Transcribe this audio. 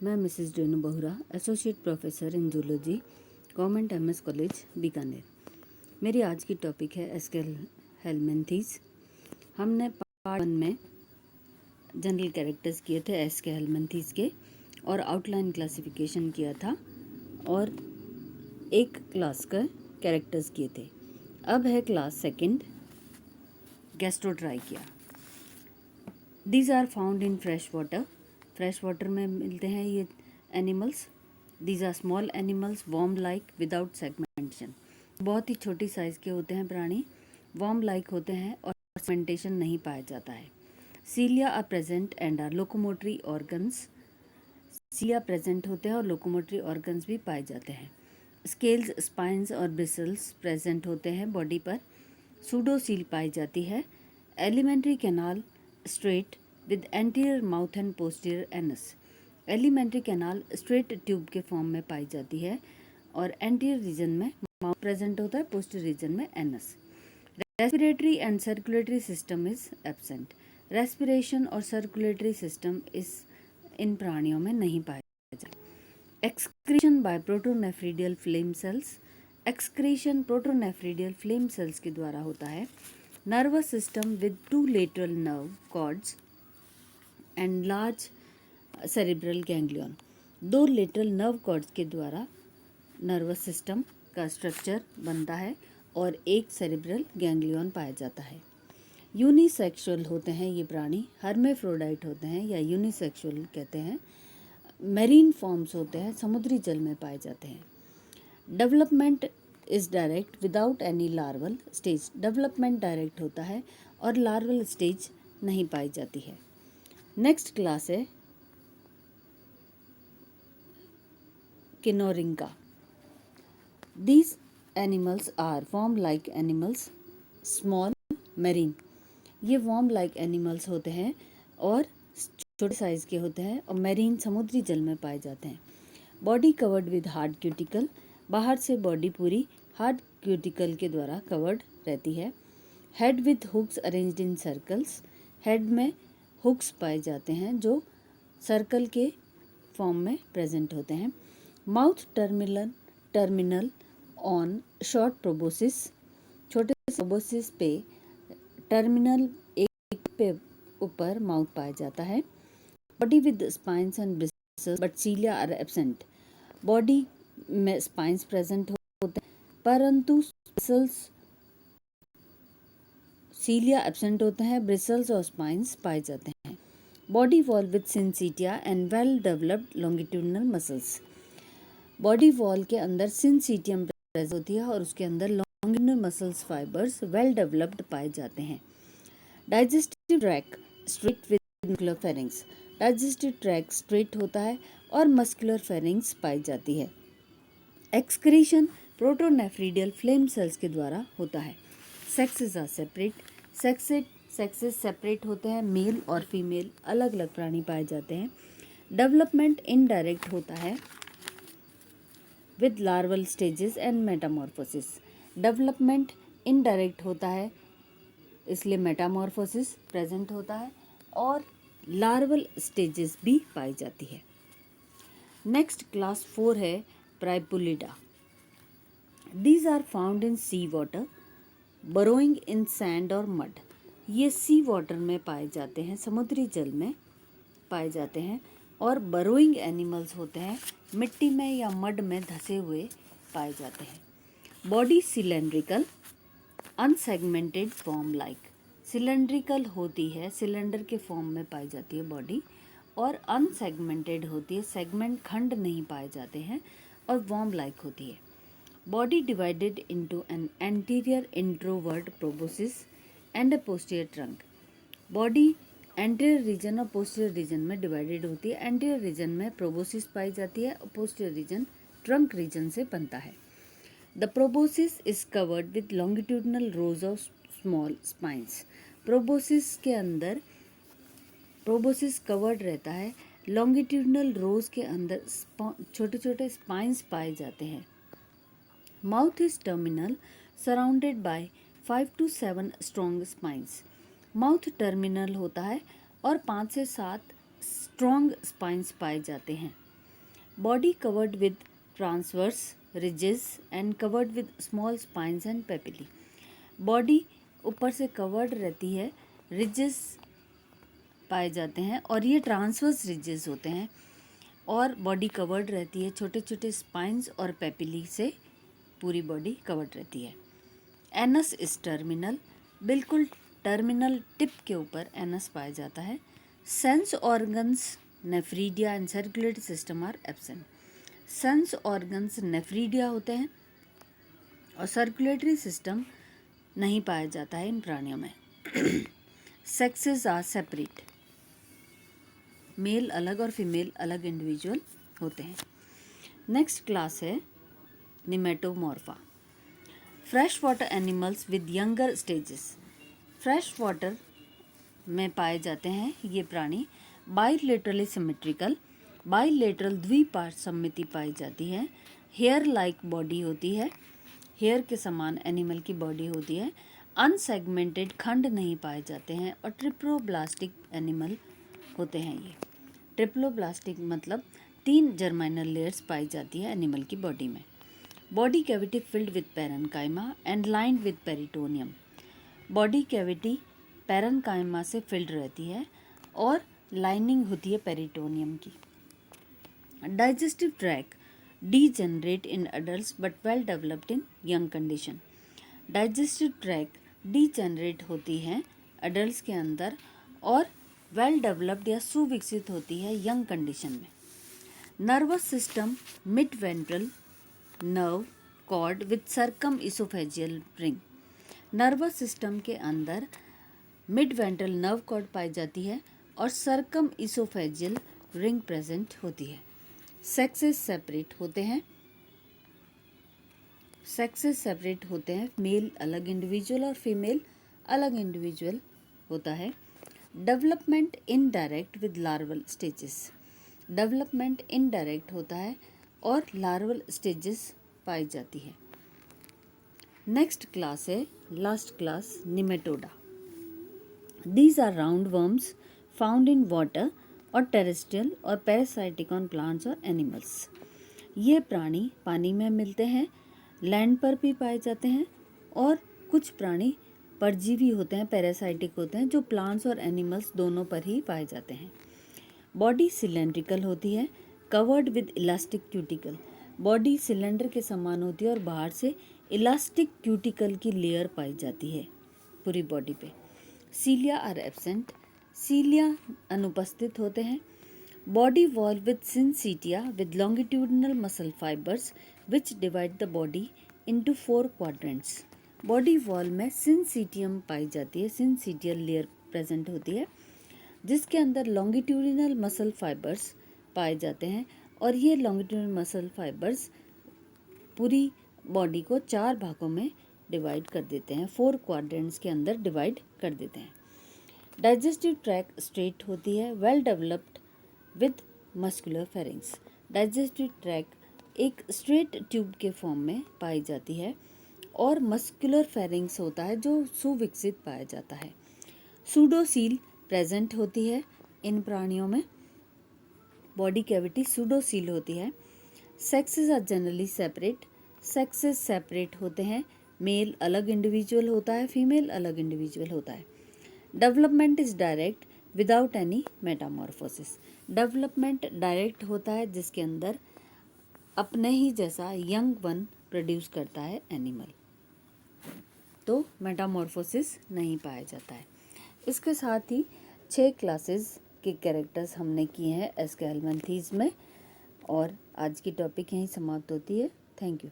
मैं मिसेस रेनू बहुरा, associate professor in zoology, government MS college Bikaner. मेरी आज की टॉपिक है एस्केल हेलमिंथीज। हमने पार्ट 1 में जनरल कैरेक्टर्स किए थे एस्केल हेलमिंथीज के और आउटलाइन क्लासिफिकेशन किया था और एक क्लास का कैरेक्टर्स किए थे। अब है class second, gastrotrichia. These are found in fresh water में मिलते हैं ये animals. These are small animals worm like without segmentation. बहुत ही छोटी साइज़ के होते हैं प्राणी, वॉर्म लाइक होते हैं और सेगमेंटेशन नहीं पाया जाता है। Cilia are present and are locomotory organs. Cilia present होते हैं और लोकोमोटरी ऑर्गन्स भी पाए जाते हैं। स्केल्स, स्पाइन्स और ब्रिसल्स प्रेजेंट होते हैं बॉडी पर। सूडोसील पाई जाती है। Alimentary canal straight with anterior mouth and posterior anus. Alimentary canal straight tube के फॉर्म में पाई जाती है और एंटीरियर रीजन में माउथ प्रेजेंट होता है, पोस्टीरियर रीजन में anus. Respiratory and circulatory system is absent. Respiration और सर्कुलेटरी सिस्टम इस इन प्राणियों में नहीं पाया जाता। Excretion by protonephridial flame cells. Excretion protonephridial flame cells के द्वारा होता है। Nervous system with 2 lateral nerve cords and large cerebral ganglion. 2 lateral nerve cords के द्वारा नर्वस सिस्टम का स्ट्रक्चर बनता है और एक सेरिब्रल गैंग्लियन पाया जाता है। यूनिसेक्सुअल होते हैं ये प्राणी, हर्मेफ्रोडाइट होते हैं या यूनिसेक्सुअल कहते हैं। मैरीन फॉर्म्स होते हैं, समुद्री जल में पाए जाते हैं। Development is direct without any larval stage. Development direct होता है और लार्वल स्टेज नहीं पाई जाती है। नेक्स्ट क्लास है kinorhyncha. These animals are worm like animals, small marine. ये वॉर्म लाइक एनिमल्स होते हैं और छोटे साइज़ के होते हैं और मैरीन समुद्री जल में पाए जाते हैं। Body covered with hard cuticle. बाहर से बॉडी पूरी हार्ड क्यूटिकल के द्वारा कवर्ड रहती है। Head with hooks arranged in circles. Head में हुक्स पाए जाते हैं जो सर्कल के फॉर्म में प्रेजेंट होते हैं। Mouth terminal on short proboscis. छोटे प्रोबोसिस पे टर्मिनल एक पे ऊपर माउथ पाया जाता है। Body with spines and bristles but cilia are absent. Body में स्पाइन्स प्रेजेंट होते हैं परंतु ब्रिसल्स, सीलिया एब्सेंट होते हैं, ब्रिसल्स और स्पाइन्स पाए जाते हैं। Body wall with syncytia and well developed longitudinal muscles. Body wall के अंदर सिंसिटियम प्रेजेंट होती है और उसके अंदर longitudinal muscles fibres well developed पाए जाते हैं। Digestive tract straight with muscular pharynx. Digestive tract straight होता है और मस्कुलर फेरिंग्स पाई जाती है। एक्सक्रीशन प्रोटोनेफ्रीडियल फ्लेम सेल्स के द्वारा होता है। Sexes are separate. Sexes separate होते हैं, मेल और फीमेल अलग अलग प्राणी पाए जाते हैं। डेवलपमेंट इनडायरेक्ट होता है with larval stages and Metamorphosis. Development indirect होता है इसलिए मेटामॉर्फोसिस प्रेजेंट होता है और लार्वल स्टेजेस भी पाई जाती है। नेक्स्ट क्लास 4 है priapulida. These are found in sea water, burrowing in sand और मड। ये सी वाटर में पाए जाते हैं, समुद्री जल में पाए जाते हैं और बरोइंग एनिमल्स होते हैं, मिट्टी में या मड में धंसे हुए पाए जाते हैं। Body cylindrical, unsegmented form like. Cylindrical होती है, सिलेंडर के फॉर्म में पाई जाती है बॉडी और अनसेगमेंटेड होती है, सेगमेंट खंड नहीं पाए जाते हैं और वॉर्म लाइक होती है। Body divided into an anterior introvert proboscis and a posterior trunk. Body anterior region और पोस्टीरियर रीजन में डिवाइडेड होती है। एंटीरियर रीजन में प्रोबोसिस पाई जाती है और पोस्टीरियर रीजन ट्रंक रीजन से बनता है। The proboscis is covered with longitudinal rose of small spines. Proboscis के अंदर प्रोबोसिस कवर्ड रहता है, लॉन्गिट्यूडनल रोज के अंदर छोटे छोटे स्पाइन्स पाए जाते हैं। Mouth is terminal surrounded by 5 to 7 strong spines. Mouth terminal होता है और 5 से 7 स्ट्रॉन्ग स्पाइन्स पाए जाते हैं। Body covered with transverse ridges and covered with small spines and papillae. Body ऊपर से कवर्ड रहती है, रिजेस पाए जाते हैं और ये ट्रांसवर्स रिजेस होते हैं, और बॉडी कवर्ड रहती है, छोटे छोटे स्पाइंस और पेपिली से पूरी बॉडी कवर्ड रहती है। एनस इस टर्मिनल, बिल्कुल टर्मिनल टिप के ऊपर एनस पाया जाता है। Sense organs nephridia and circulatory system are absent. Sense organs nephridia होते हैं और सर्कुलेटरी सिस्टम नहीं पाया जाता है इन प्राणियों में। सेक्सेस आर सेपरेट, मेल अलग और फीमेल अलग इंडिविजुअल होते हैं। नेक्स्ट क्लास है nematomorpha. Fresh water animals with younger stages. Fresh water में पाए जाते हैं ये प्राणी। बाइलेटरली सिमेट्रिकल, बाइलेटरल द्विपार्श्व सममिति पाई जाती है। हेयर लाइक बॉडी होती है, हेयर के समान एनिमल की बॉडी होती है। अनसेगमेंटेड खंड नहीं पाए जाते हैं और ट्रिप्लोब्लास्टिक एनिमल होते हैं ये। ट्रिप्लोब्लास्टिक मतलब 3 जर्माइनल लेयर्स पाई जाती है एनिमल की बॉडी में। Body cavity filled with parenchyma and lined with peritoneum. Body cavity parenchyma से फिल्ड रहती है और लाइनिंग होती है पेरिटोनियम की। Digestive tract degenerate in adults but well developed in young condition. Digestive tract degenerate होती है अडल्ट्स के अंदर और वेल डेवलप्ड या सुविकसित होती है यंग कंडीशन में। Nervous system mid ventral nerve cord with circum oesophageal ring. Nervous system के अंदर मिड वेंट्रल नर्व कॉर्ड पाई जाती है और सर्कम इसोफेजियल रिंग प्रेजेंट होती है। सेक्सेस सेपरेट होते हैं, सेक्सेस सेपरेट होते हैं, मेल अलग इंडिविजुअल और फीमेल अलग इंडिविजुअल होता है। Development indirect with larval stages. Development indirect होता है और लार्वल स्टेजेस पाई जाती है। नेक्स्ट क्लास है last class nematoda. These are round worms found in water और टेरेस्ट्रियल और पैरासाइटिक ऑन प्लांट्स और एनिमल्स। ये प्राणी पानी में मिलते हैं, लैंड पर भी पाए जाते हैं और कुछ प्राणी परजीवी होते हैं, पैरासाइटिक होते हैं, जो प्लांट्स और एनिमल्स दोनों पर ही पाए जाते हैं। बॉडी सिलेंड्रिकल होती है, covered with elastic cuticle. Body cylinder के समान होती है और बाहर से इलास्टिक क्यूटिकल की लेयर पाई जाती है पूरी बॉडी पे। सीलिया आर एब्सेंट, सीलिया अनुपस्थित होते हैं। Body wall with syncytia with longitudinal muscle fibres which divide the body into 4 quadrants. Body wall में सिंसीटियम पाई जाती है, सिंसीटियल लेयर प्रेजेंट होती है जिसके अंदर लॉन्गिट्यूडिनल मसल फाइबर्स पाए जाते हैं और ये लॉन्गिट्यूडिनल मसल फाइबर्स पूरी बॉडी को 4 भागों में डिवाइड कर देते हैं, 4 क्वाड्रेंट्स के अंदर डिवाइड कर देते हैं। डाइजेस्टिव ट्रैक्ट स्ट्रेट होती है, well developed with muscular pharynx. Digestive tract एक स्ट्रेट ट्यूब के फॉर्म में पाई जाती है और मस्कुलर फेरिंग्स होता है जो सुविकसित पाया जाता है। सूडोसील प्रेजेंट होती है इन प्राणियों में। बॉडी कैविटी सूडोसील होती है। Sexes are generally separate, sexes separate होते हैं, मेल अलग इंडिविजुअल होता है, फीमेल अलग इंडिविजुअल होता है। Development is direct without any Metamorphosis. Development direct होता है जिसके अंदर अपने ही जैसा यंग वन प्रोड्यूस करता है एनिमल, तो मेटामॉर्फोसिस नहीं पाया जाता है। इसके साथ ही 6 क्लासेस के कैरेक्टर्स हमने किए हैं एस्केल्मंथीज में और आज की टॉपिक यहीं समाप्त होती है। Thank you.